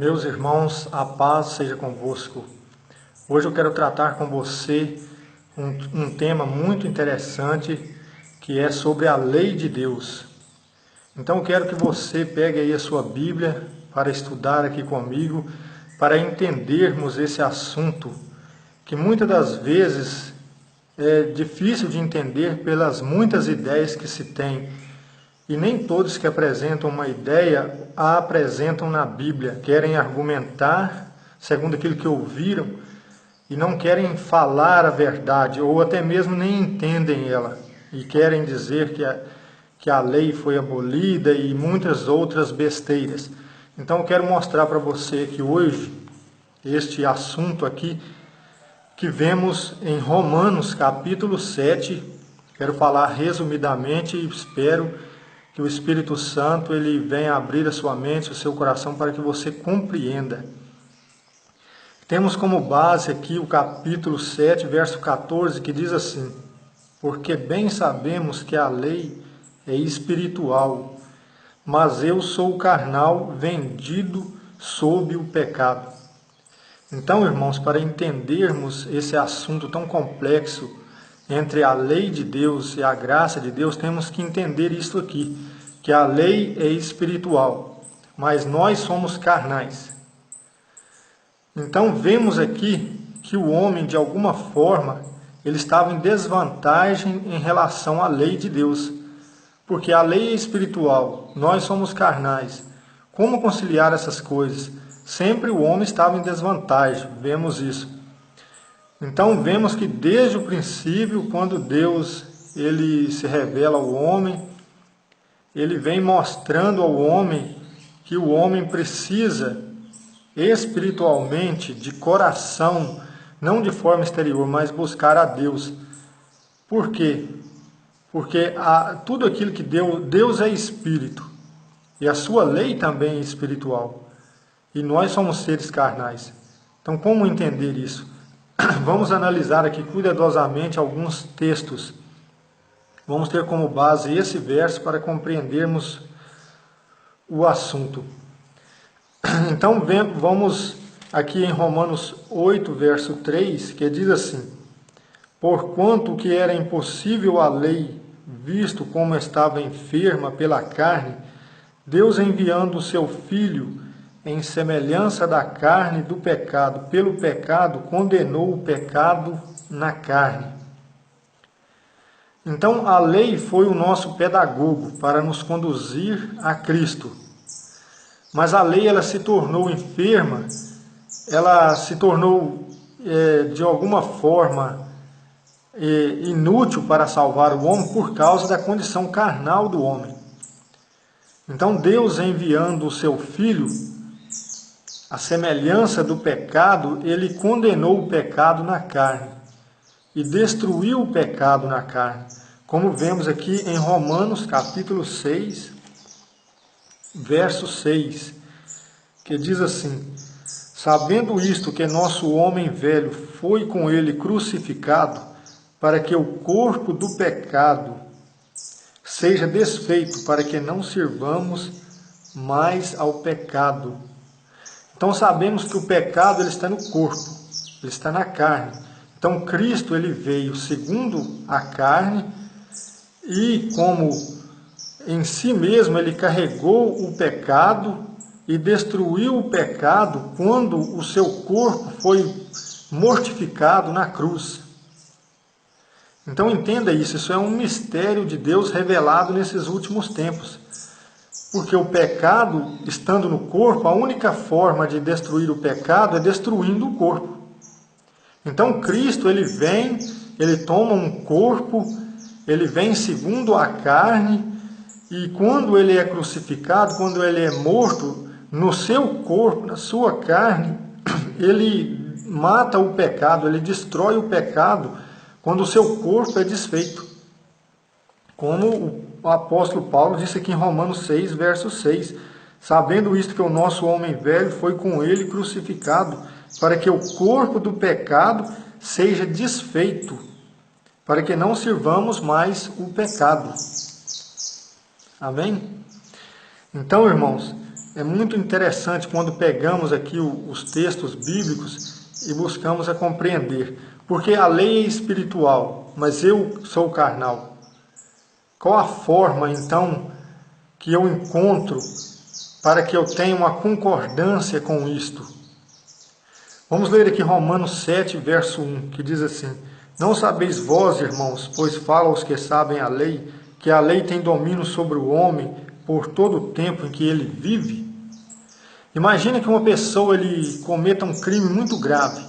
Meus irmãos, a paz seja convosco. Hoje eu quero tratar com você um tema muito interessante, que é sobre a lei de Deus. Então eu quero que você pegue aí a sua Bíblia para estudar aqui comigo, para entendermos esse assunto, que muitas das vezes é difícil de entender pelas muitas ideias que se tem. E nem todos que apresentam uma ideia a apresentam na Bíblia. Querem argumentar segundo aquilo que ouviram e não querem falar a verdade, ou até mesmo nem entendem ela. E querem dizer que a lei foi abolida e muitas outras besteiras. Então eu quero mostrar para você que hoje, este assunto aqui, que vemos em Romanos capítulo 7, quero falar resumidamente e espero que o Espírito Santo ele venha abrir a sua mente, o seu coração, para que você compreenda. Temos como base aqui o capítulo 7, verso 14, que diz assim: porque bem sabemos que a lei é espiritual, mas eu sou carnal, vendido sob o pecado. Então, irmãos, para entendermos esse assunto tão complexo entre a lei de Deus e a graça de Deus, temos que entender isto aqui, que a lei é espiritual, mas nós somos carnais. Então, vemos aqui que o homem, de alguma forma, ele estava em desvantagem em relação à lei de Deus, porque a lei é espiritual, nós somos carnais. Como conciliar essas coisas? Sempre o homem estava em desvantagem, vemos isso. Então vemos que desde o princípio, quando Deus ele se revela ao homem, ele vem mostrando ao homem que o homem precisa espiritualmente, de coração, não de forma exterior, mas buscar a Deus. Por quê? Porque tudo aquilo que Deus é espírito, e a sua lei também é espiritual, e nós somos seres carnais. Então como entender isso? Vamos analisar aqui cuidadosamente alguns textos. Vamos ter como base esse verso para compreendermos o assunto. Então vamos aqui em Romanos 8, verso 3, que diz assim: porquanto que era impossível a lei, visto como estava enferma pela carne, Deus enviando o seu Filho em semelhança da carne do pecado, pelo pecado condenou o pecado na carne. Então a lei foi o nosso pedagogo para nos conduzir a Cristo. Mas a lei ela se tornou enferma, ela se tornou de alguma forma inútil para salvar o homem por causa da condição carnal do homem. Então Deus, enviando o seu Filho, a semelhança do pecado, ele condenou o pecado na carne e destruiu o pecado na carne, como vemos aqui em Romanos capítulo 6, verso 6, que diz assim: sabendo isto, que nosso homem velho foi com ele crucificado, para que o corpo do pecado seja desfeito, para que não sirvamos mais ao pecado. Então sabemos que o pecado ele está no corpo, ele está na carne. Então Cristo ele veio segundo a carne e como em si mesmo ele carregou o pecado e destruiu o pecado quando o seu corpo foi mortificado na cruz. Então entenda isso é um mistério de Deus revelado nesses últimos tempos. Porque o pecado, estando no corpo, a única forma de destruir o pecado é destruindo o corpo. Então Cristo, ele vem, ele toma um corpo, ele vem segundo a carne, e quando ele é crucificado, quando ele é morto, no seu corpo, na sua carne, ele mata o pecado, ele destrói o pecado, quando o seu corpo é desfeito. Como o apóstolo Paulo disse aqui em Romanos 6, verso 6, sabendo isto, que o nosso homem velho foi com ele crucificado, para que o corpo do pecado seja desfeito, para que não sirvamos mais o pecado. Amém? Então, irmãos, é muito interessante quando pegamos aqui os textos bíblicos e buscamos a compreender. Porque a lei é espiritual, mas eu sou carnal. Qual a forma, então, que eu encontro para que eu tenha uma concordância com isto? Vamos ler aqui Romanos 7, verso 1, que diz assim: Não sabeis vós, irmãos, pois fala aos que sabem a lei, que a lei tem domínio sobre o homem por todo o tempo em que ele vive? Imagina que uma pessoa ele cometa um crime muito grave.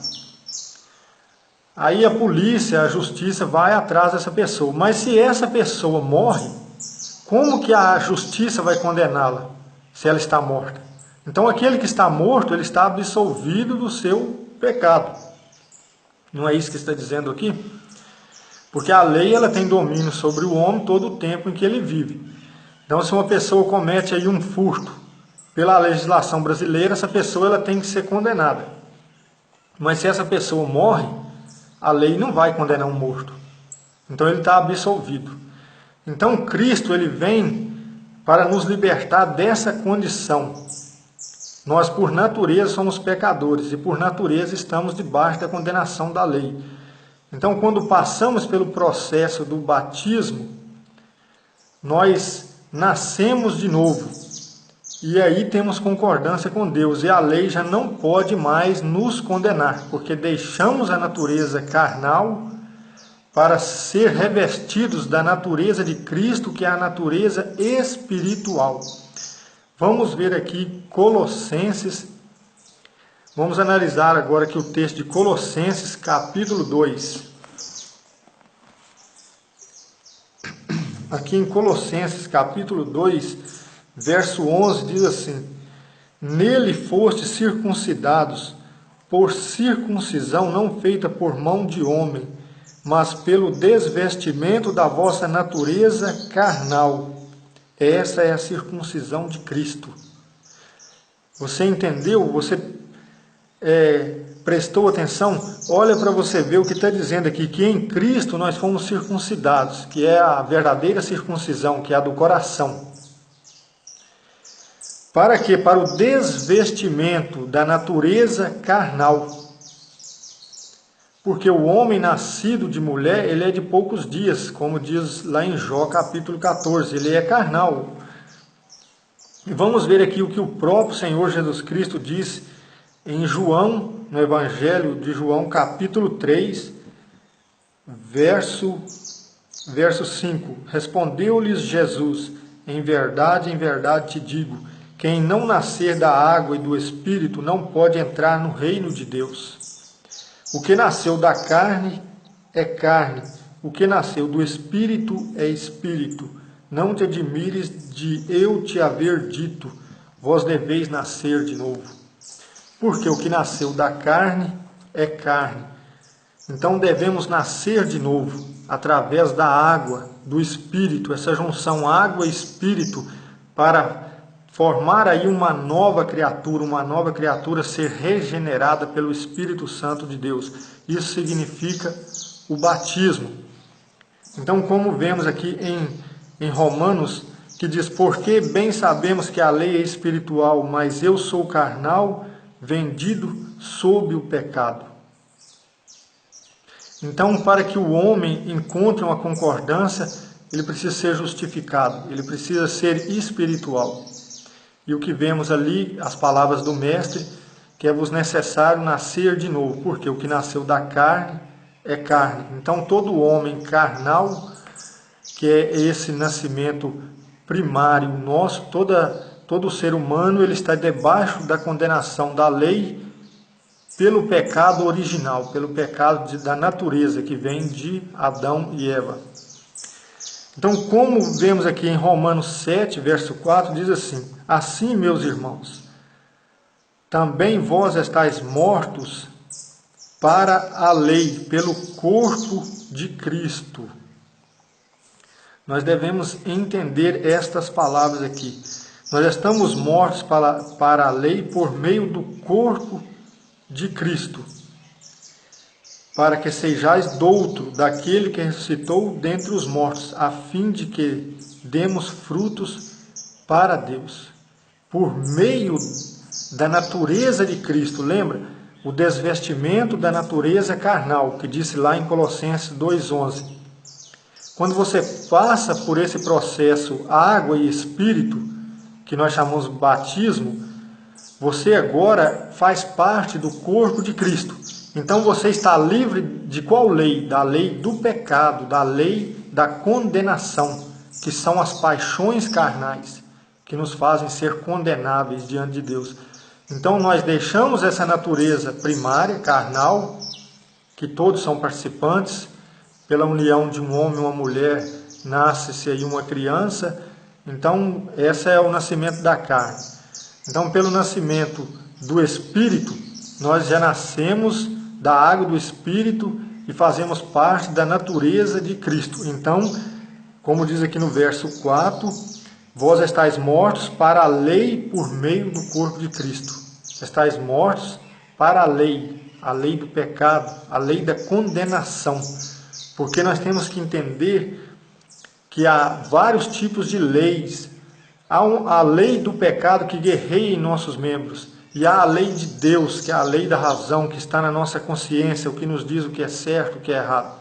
Aí a polícia, a justiça vai atrás dessa pessoa. Mas se essa pessoa morre, como que a justiça vai condená-la se ela está morta? Então aquele que está morto, ele está absolvido do seu pecado. Não é isso que está dizendo aqui? Porque a lei ela tem domínio sobre o homem todo o tempo em que ele vive. Então se uma pessoa comete aí um furto, pela legislação brasileira, essa pessoa ela tem que ser condenada. Mas se essa pessoa morre, a lei não vai condenar um morto. Então ele está absolvido. Então Cristo ele vem para nos libertar dessa condição. Nós por natureza somos pecadores e por natureza estamos debaixo da condenação da lei. Então quando passamos pelo processo do batismo, nós nascemos de novo. E aí temos concordância com Deus, e a lei já não pode mais nos condenar, porque deixamos a natureza carnal para ser revestidos da natureza de Cristo, que é a natureza espiritual. Vamos ver aqui Colossenses, vamos analisar agora aqui o texto de Colossenses, capítulo 2. Aqui em Colossenses, capítulo 2, verso 11 diz assim: Nele fostes circuncidados, por circuncisão não feita por mão de homem, mas pelo desvestimento da vossa natureza carnal. Essa é a circuncisão de Cristo. Você entendeu? Você prestou atenção? Olha para você ver o que está dizendo aqui, que em Cristo nós fomos circuncidados, que é a verdadeira circuncisão, que é a do coração. Para quê? Para o desvestimento da natureza carnal. Porque o homem nascido de mulher, ele é de poucos dias, como diz lá em Jó capítulo 14, ele é carnal. E vamos ver aqui o que o próprio Senhor Jesus Cristo disse em João, no Evangelho de João capítulo 3, verso 5. Respondeu-lhes Jesus: em verdade te digo, quem não nascer da água e do Espírito não pode entrar no reino de Deus. O que nasceu da carne é carne, o que nasceu do Espírito é Espírito. Não te admires de eu te haver dito, vós deveis nascer de novo. Porque o que nasceu da carne é carne. Então devemos nascer de novo, através da água, do Espírito, essa junção água e Espírito, para formar aí uma nova criatura ser regenerada pelo Espírito Santo de Deus. Isso significa o batismo. Então, como vemos aqui em Romanos, que diz: porque bem sabemos que a lei é espiritual, mas eu sou carnal, vendido sob o pecado. Então, para que o homem encontre uma concordância, ele precisa ser justificado, ele precisa ser espiritual. E o que vemos ali, as palavras do Mestre, que é vos necessário nascer de novo, porque o que nasceu da carne é carne. Então todo homem carnal, que é esse nascimento primário nosso, todo ser humano, ele está debaixo da condenação da lei pelo pecado original, pelo pecado da natureza que vem de Adão e Eva. Então, como vemos aqui em Romanos 7, verso 4, diz assim: assim, meus irmãos, também vós estáis mortos para a lei, pelo corpo de Cristo. Nós devemos entender estas palavras aqui. Nós estamos mortos para a lei por meio do corpo de Cristo, para que sejais douto daquele que ressuscitou dentre os mortos, a fim de que demos frutos para Deus. por meio da natureza de Cristo. Lembra? O desvestimento da natureza carnal, que disse lá em Colossenses 2,11. Quando você passa por esse processo água e espírito, que nós chamamos de batismo, você agora faz parte do corpo de Cristo. Então você está livre de qual lei? Da lei do pecado, da lei da condenação, que são as paixões carnais, que nos fazem ser condenáveis diante de Deus. Então nós deixamos essa natureza primária, carnal, que todos são participantes, pela união de um homem e uma mulher, nasce-se aí uma criança. Então esse é o nascimento da carne. Então pelo nascimento do Espírito, nós já nascemos da água do Espírito e fazemos parte da natureza de Cristo. Então, como diz aqui no verso 4, vós estáis mortos para a lei por meio do corpo de Cristo. Estáis mortos para a lei do pecado, a lei da condenação. Porque nós temos que entender que há vários tipos de leis. Há a lei do pecado que guerreia em nossos membros. E há a lei de Deus, que é a lei da razão, que está na nossa consciência, o que nos diz o que é certo, o que é errado.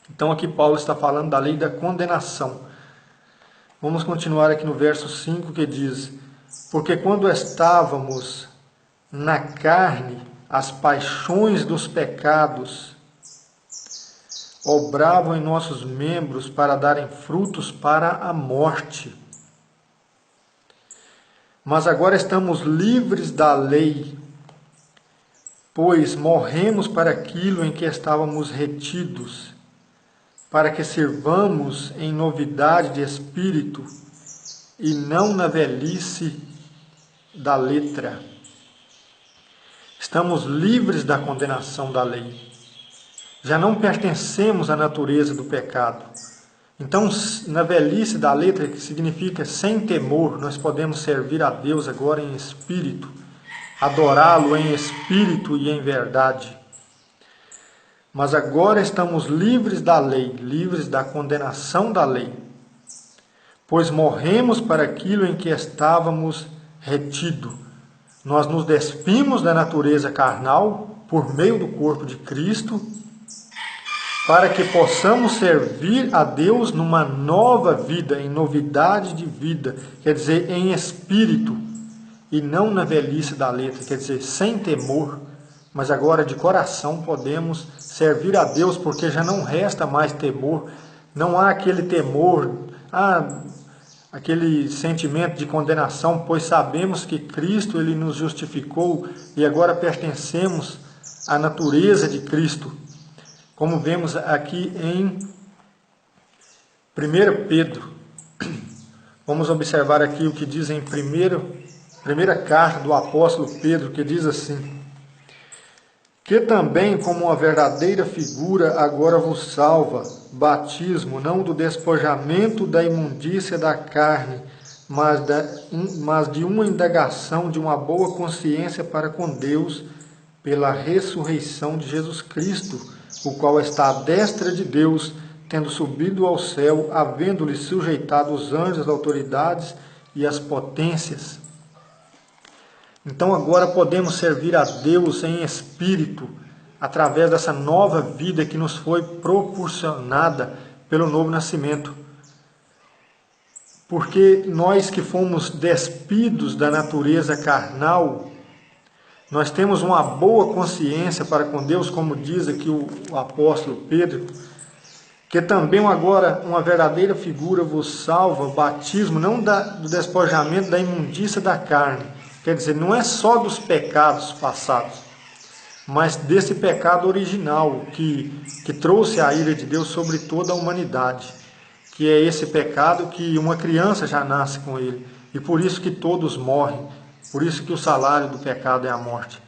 Então aqui Paulo está falando da lei da condenação. Vamos continuar aqui no verso 5, que diz: porque quando estávamos na carne, as paixões dos pecados obravam em nossos membros para darem frutos para a morte. Mas agora estamos livres da lei, pois morremos para aquilo em que estávamos retidos, para que sirvamos em novidade de espírito e não na velhice da letra. Estamos livres da condenação da lei. Já não pertencemos à natureza do pecado. Então, na velhice da letra, que significa sem temor, nós podemos servir a Deus agora em espírito, adorá-lo em espírito e em verdade. Mas agora estamos livres da lei, livres da condenação da lei, pois morremos para aquilo em que estávamos retidos. Nós nos despimos da natureza carnal por meio do corpo de Cristo, para que possamos servir a Deus numa nova vida, em novidade de vida, quer dizer, em espírito, e não na velhice da letra, quer dizer, sem temor, mas agora de coração podemos servir a Deus, porque já não resta mais temor, não há aquele temor, aquele sentimento de condenação, pois sabemos que Cristo ele nos justificou e agora pertencemos à natureza de Cristo. Como vemos aqui em 1 Pedro. Vamos observar aqui o que diz em primeira carta do apóstolo Pedro, que diz assim: que também, como uma verdadeira figura, agora vos salva, batismo, não do despojamento da imundícia da carne, mas de uma indagação de uma boa consciência para com Deus, pela ressurreição de Jesus Cristo, o qual está à destra de Deus, tendo subido ao céu, havendo-lhe sujeitado os anjos, as autoridades e as potências. Então agora podemos servir a Deus em espírito, através dessa nova vida que nos foi proporcionada pelo novo nascimento. Porque nós que fomos despidos da natureza carnal, nós temos uma boa consciência para com Deus, como diz aqui o apóstolo Pedro, que também agora uma verdadeira figura vos salva, batismo, não do despojamento da imundícia da carne, quer dizer, não é só dos pecados passados, mas desse pecado original que trouxe a ira de Deus sobre toda a humanidade, que é esse pecado que uma criança já nasce com ele, e por isso que todos morrem. Por isso que o salário do pecado é a morte.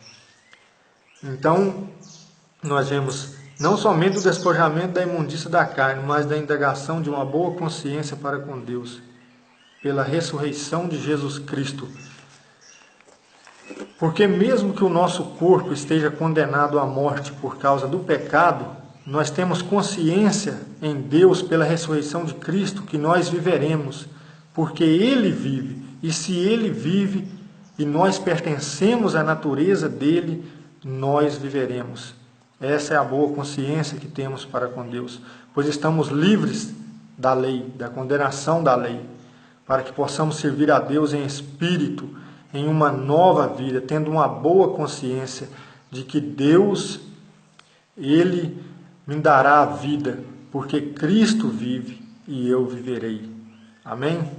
Então, nós vemos não somente o despojamento da imundícia da carne, mas da indagação de uma boa consciência para com Deus, pela ressurreição de Jesus Cristo. Porque mesmo que o nosso corpo esteja condenado à morte por causa do pecado, nós temos consciência em Deus, pela ressurreição de Cristo, que nós viveremos, porque Ele vive. E se ele vive e nós pertencemos à natureza dele, nós viveremos. Essa é a boa consciência que temos para com Deus, pois estamos livres da lei, da condenação da lei, para que possamos servir a Deus em espírito, em uma nova vida, tendo uma boa consciência de que Deus, Ele me dará a vida, porque Cristo vive e eu viverei. Amém?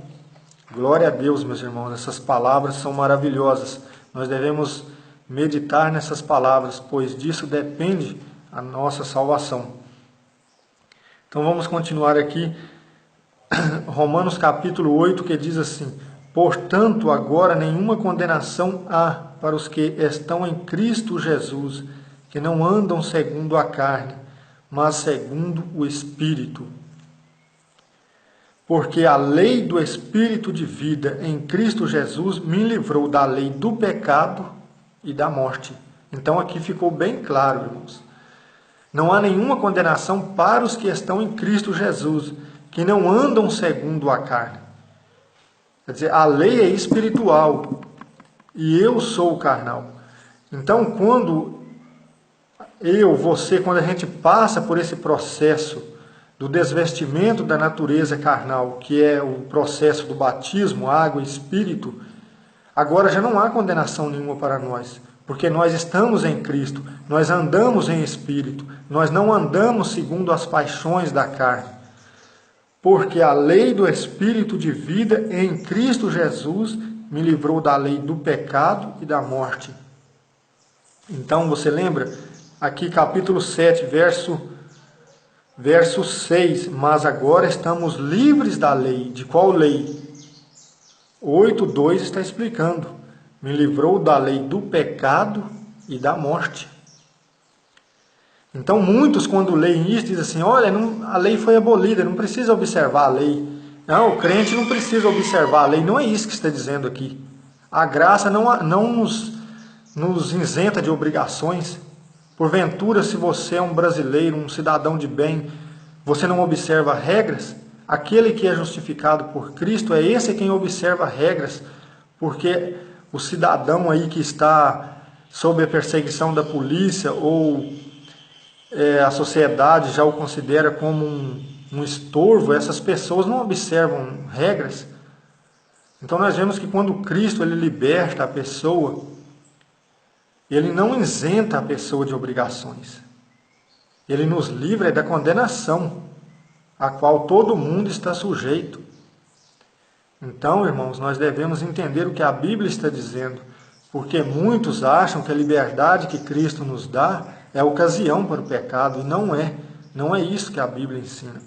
Glória a Deus, meus irmãos, essas palavras são maravilhosas. Nós devemos meditar nessas palavras, pois disso depende a nossa salvação. Então vamos continuar aqui, Romanos capítulo 8, que diz assim: portanto, agora nenhuma condenação há para os que estão em Cristo Jesus, que não andam segundo a carne, mas segundo o Espírito. Porque a lei do Espírito de vida em Cristo Jesus me livrou da lei do pecado e da morte. Então aqui ficou bem claro, irmãos. Não há nenhuma condenação para os que estão em Cristo Jesus, que não andam segundo a carne. Quer dizer, a lei é espiritual e eu sou carnal. Então, quando quando a gente passa por esse processo do desvestimento da natureza carnal, que é o processo do batismo, água e espírito, agora já não há condenação nenhuma para nós, porque nós estamos em Cristo, nós andamos em espírito, nós não andamos segundo as paixões da carne. Porque a lei do Espírito de vida em Cristo Jesus me livrou da lei do pecado e da morte. Então, você lembra? Aqui capítulo 7, verso 6. Mas agora estamos livres da lei. De qual lei? 8:2 está explicando. Me livrou da lei do pecado e da morte. Então muitos, quando leem isso, dizem assim: olha, a lei foi abolida, não precisa observar a lei. Não, o crente não precisa observar a lei. Não é isso que está dizendo aqui. A graça não nos isenta de obrigações. Porventura, se você é um brasileiro, um cidadão de bem, você não observa regras? Aquele que é justificado por Cristo é esse quem observa regras, porque o cidadão aí que está sob a perseguição da polícia ou a sociedade já o considera como um estorvo, essas pessoas não observam regras. Então nós vemos que quando Cristo ele liberta a pessoa, ele não isenta a pessoa de obrigações. Ele nos livra da condenação, a qual todo mundo está sujeito. Então, irmãos, nós devemos entender o que a Bíblia está dizendo, porque muitos acham que a liberdade que Cristo nos dá é a ocasião para o pecado, e não é isso que a Bíblia ensina.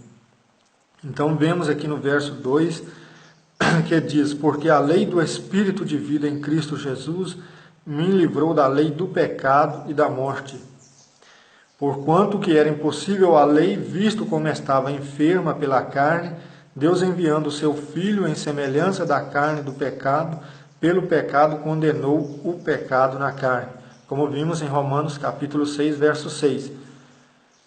Então vemos aqui no verso 2, que diz: porque a lei do Espírito de vida em Cristo Jesus me livrou da lei do pecado e da morte. Porquanto que era impossível a lei, visto como estava enferma pela carne, Deus enviando o seu Filho em semelhança da carne do pecado, pelo pecado condenou o pecado na carne. Como vimos em Romanos capítulo 6, verso 6.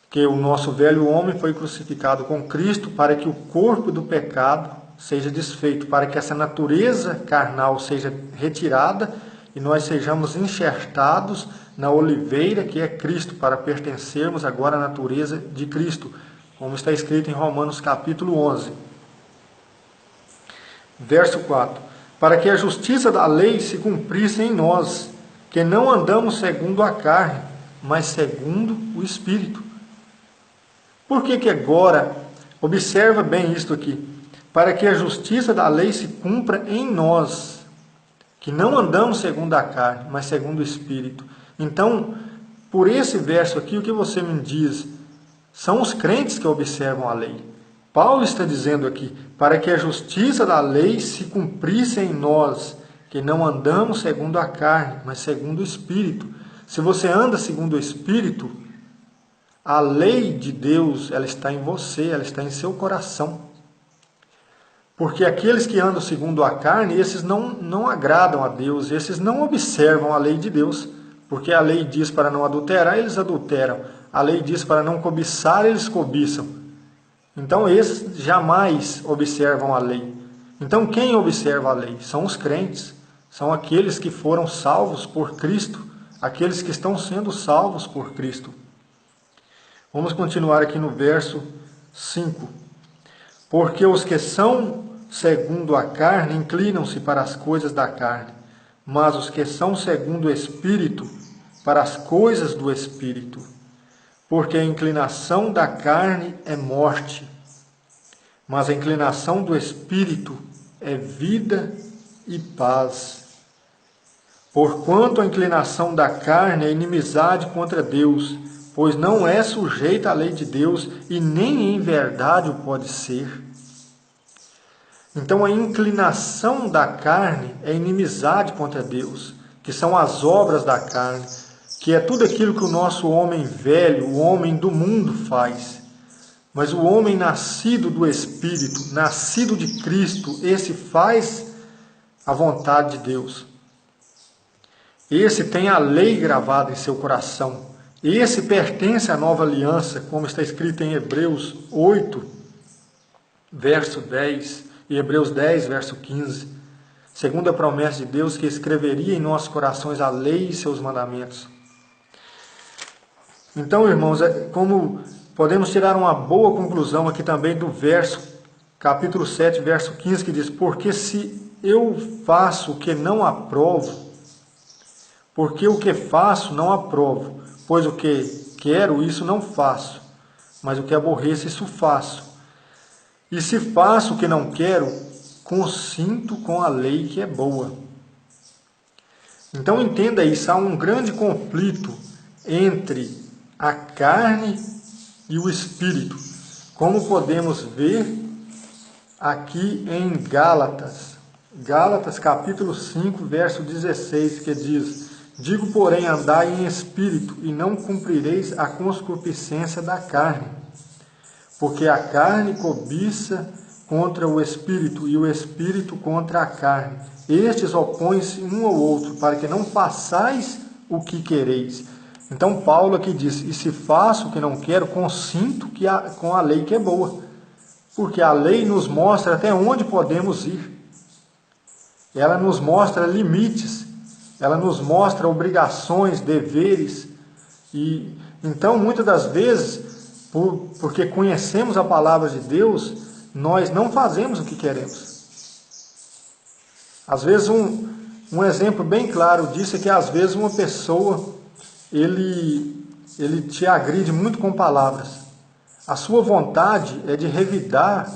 Que o nosso velho homem foi crucificado com Cristo para que o corpo do pecado seja desfeito, para que essa natureza carnal seja retirada e nós sejamos enxertados na oliveira que é Cristo, para pertencermos agora à natureza de Cristo, como está escrito em Romanos capítulo 11. Verso 4. Para que a justiça da lei se cumprisse em nós, que não andamos segundo a carne, mas segundo o Espírito. Por que agora, observa bem isto aqui, para que a justiça da lei se cumpra em nós, que não andamos segundo a carne, mas segundo o Espírito. Então, por esse verso aqui, o que você me diz? São os crentes que observam a lei. Paulo está dizendo aqui, para que a justiça da lei se cumprisse em nós, que não andamos segundo a carne, mas segundo o Espírito. Se você anda segundo o Espírito, a lei de Deus, ela está em você, ela está em seu coração. Porque aqueles que andam segundo a carne, esses não agradam a Deus, esses não observam a lei de Deus. Porque a lei diz para não adulterar, eles adulteram. A lei diz para não cobiçar, eles cobiçam. Então esses jamais observam a lei. Então quem observa a lei? São os crentes, são aqueles que foram salvos por Cristo, aqueles que estão sendo salvos por Cristo. Vamos continuar aqui no verso 5. Porque os que são segundo a carne inclinam-se para as coisas da carne, mas os que são segundo o Espírito, para as coisas do Espírito. Porque a inclinação da carne é morte, mas a inclinação do Espírito é vida e paz. Porquanto a inclinação da carne é inimizade contra Deus, pois não é sujeita à lei de Deus e nem em verdade o pode ser. Então a inclinação da carne é inimizade contra Deus, que são as obras da carne, que é tudo aquilo que o nosso homem velho, o homem do mundo faz. Mas o homem nascido do Espírito, nascido de Cristo, esse faz a vontade de Deus. Esse tem a lei gravada em seu coração. Esse pertence à nova aliança, como está escrito em Hebreus 8, verso 10, e Hebreus 10, verso 15. Segundo a promessa de Deus, que escreveria em nossos corações a lei e seus mandamentos. Então, irmãos, como podemos tirar uma boa conclusão aqui também do verso, capítulo 7, verso 15, que diz: porque se eu faço o que não aprovo, porque o que faço não aprovo, pois o que quero, isso não faço, mas o que aborreço, isso faço. E se faço o que não quero, consinto com a lei que é boa. Então entenda isso, há um grande conflito entre a carne e o Espírito, como podemos ver aqui em Gálatas. Gálatas capítulo 5, verso 16, que diz: digo, porém, andai em espírito, e não cumprireis a concupiscência da carne. Porque a carne cobiça contra o espírito, e o espírito contra a carne. Estes opõem-se um ao outro, para que não façais o que quereis. Então Paulo aqui diz: e se faço o que não quero, consinto com a lei que é boa. Porque a lei nos mostra até onde podemos ir. Ela nos mostra limites. Ela nos mostra obrigações, deveres. E então, muitas das vezes, porque conhecemos a palavra de Deus, nós não fazemos o que queremos. Às vezes, um exemplo bem claro disso é que, às vezes, uma pessoa, ele te agride muito com palavras. A sua vontade é de revidar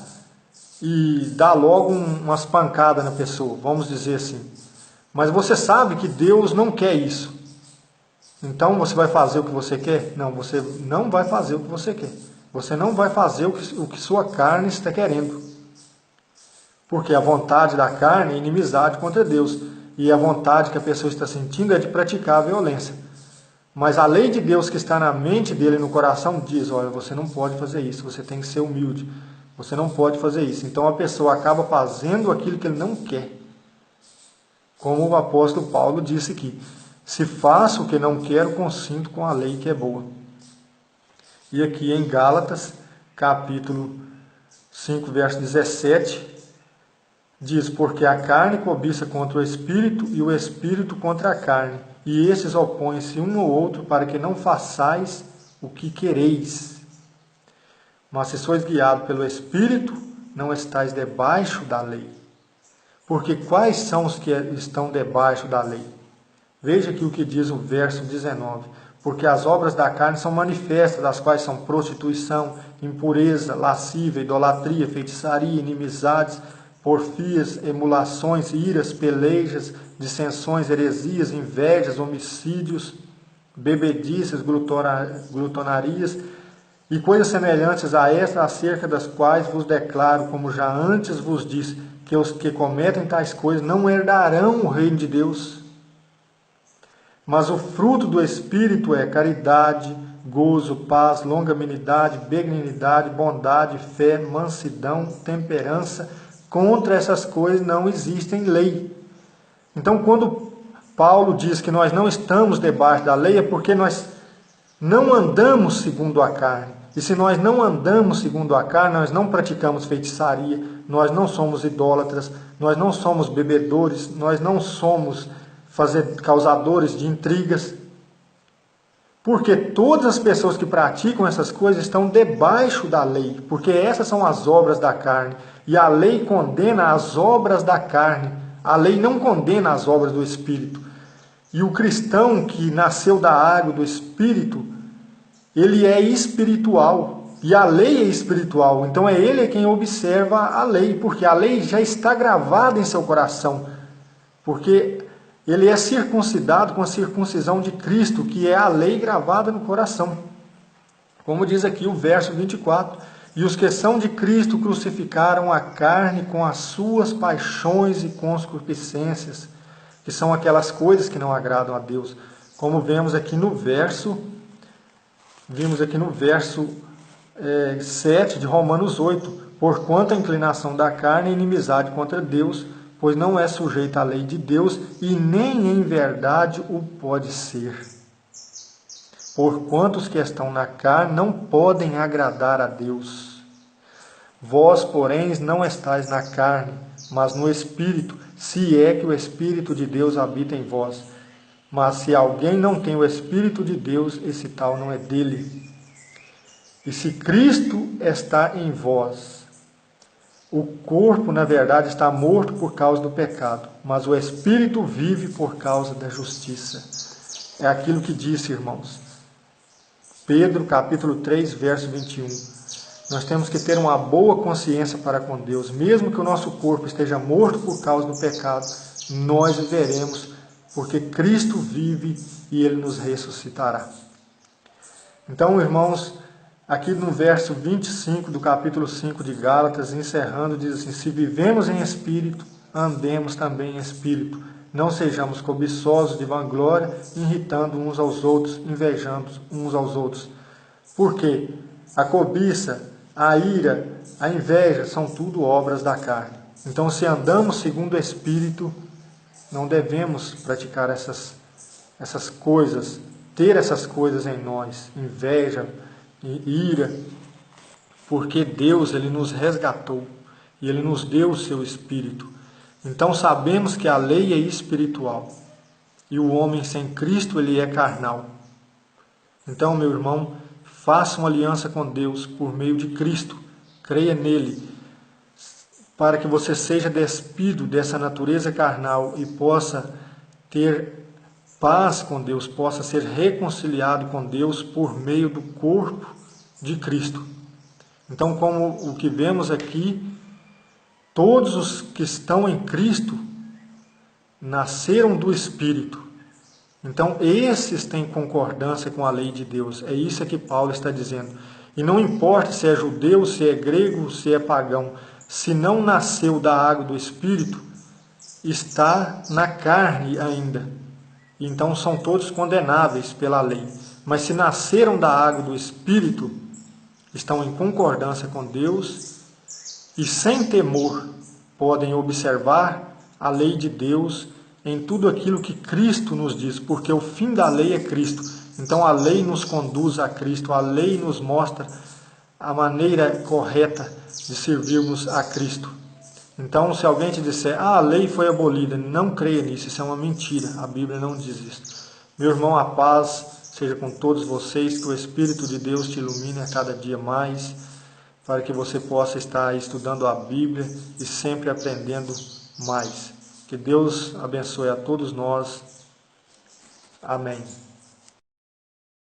e dar logo umas pancadas na pessoa, vamos dizer assim. Mas você sabe que Deus não quer isso. Então você vai fazer o que você quer? Não, você não vai fazer o que você quer. Você não vai fazer o que sua carne está querendo. Porque a vontade da carne é inimizade contra Deus. E a vontade que a pessoa está sentindo é de praticar a violência. Mas a lei de Deus que está na mente dele, no coração, diz: olha, você não pode fazer isso, você tem que ser humilde. Você não pode fazer isso. Então a pessoa acaba fazendo aquilo que ele não quer. Como o apóstolo Paulo disse aqui: se faço o que não quero, consinto com a lei que é boa. E aqui em Gálatas, capítulo 5, verso 17, diz: porque a carne cobiça contra o Espírito, e o Espírito contra a carne, e estes opõem-se um ao outro, para que não façais o que quereis. Mas se sois guiados pelo Espírito, não estáis debaixo da lei. Porque quais são os que estão debaixo da lei? Veja aqui o que diz o verso 19. Porque as obras da carne são manifestas, das quais são prostituição, impureza, lascívia, idolatria, feitiçaria, inimizades, porfias, emulações, iras, pelejas, dissensões, heresias, invejas, homicídios, bebedices, glutonarias e coisas semelhantes a estas, acerca das quais vos declaro, como já antes vos disse, que os que cometem tais coisas não herdarão o reino de Deus. Mas o fruto do Espírito é caridade, gozo, paz, longanimidade, benignidade, bondade, fé, mansidão, temperança. Contra essas coisas não existem lei. Então, quando Paulo diz que nós não estamos debaixo da lei, é porque nós não andamos segundo a carne, E se nós não andamos segundo a carne, nós não praticamos feitiçaria, nós não somos idólatras, nós não somos bebedores, nós não somos causadores de intrigas. Porque todas as pessoas que praticam essas coisas estão debaixo da lei, porque essas são as obras da carne. E a lei condena as obras da carne, a lei não condena as obras do Espírito. E o cristão que nasceu da água do Espírito, ele é espiritual, e a lei é espiritual, então é ele quem observa a lei, porque a lei já está gravada em seu coração, porque ele é circuncidado com a circuncisão de Cristo, que é a lei gravada no coração. Como diz aqui o verso 24, e os que são de Cristo crucificaram a carne com as suas paixões e concupiscências, que são aquelas coisas que não agradam a Deus, como vimos aqui no verso 7 de Romanos 8, porquanto a inclinação da carne é inimizade contra Deus, pois não é sujeita à lei de Deus, e nem em verdade o pode ser. Porquanto os que estão na carne não podem agradar a Deus. Vós, porém, não estáis na carne, mas no Espírito, se é que o Espírito de Deus habita em vós. Mas se alguém não tem o Espírito de Deus, esse tal não é dele. E se Cristo está em vós, o corpo, na verdade, está morto por causa do pecado, mas o Espírito vive por causa da justiça. É aquilo que disse, irmãos, Pedro, capítulo 3, verso 21. Nós temos que ter uma boa consciência para com Deus. Mesmo que o nosso corpo esteja morto por causa do pecado, nós viveremos, porque Cristo vive e Ele nos ressuscitará. Então, irmãos, aqui no verso 25 do capítulo 5 de Gálatas, encerrando, diz assim: se vivemos em espírito, andemos também em espírito. Não sejamos cobiçosos de vanglória, irritando uns aos outros, invejando uns aos outros. Porque a cobiça, a ira, a inveja são tudo obras da carne. Então, se andamos segundo o Espírito, não devemos praticar essas coisas, ter essas coisas em nós, inveja e ira, porque Deus, Ele nos resgatou e Ele nos deu o seu Espírito. Então sabemos que a lei é espiritual e o homem sem Cristo, ele é carnal. Então, meu irmão, faça uma aliança com Deus por meio de Cristo, creia nele, para que você seja despido dessa natureza carnal e possa ter paz com Deus, possa ser reconciliado com Deus por meio do corpo de Cristo. Então, como o que vemos aqui, todos os que estão em Cristo nasceram do Espírito. Então, esses têm concordância com a lei de Deus. É isso que Paulo está dizendo. E não importa se é judeu, se é grego, se é pagão, se não nasceu da água do Espírito, está na carne ainda. Então são todos condenáveis pela lei. Mas se nasceram da água do Espírito, estão em concordância com Deus e sem temor podem observar a lei de Deus em tudo aquilo que Cristo nos diz, porque o fim da lei é Cristo. Então a lei nos conduz a Cristo, a lei nos mostra a maneira correta de servirmos a Cristo. Então, se alguém te disser, a lei foi abolida, não creia nisso, isso é uma mentira, a Bíblia não diz isso. Meu irmão, a paz seja com todos vocês, que o Espírito de Deus te ilumine a cada dia mais, para que você possa estar estudando a Bíblia e sempre aprendendo mais. Que Deus abençoe a todos nós. Amém.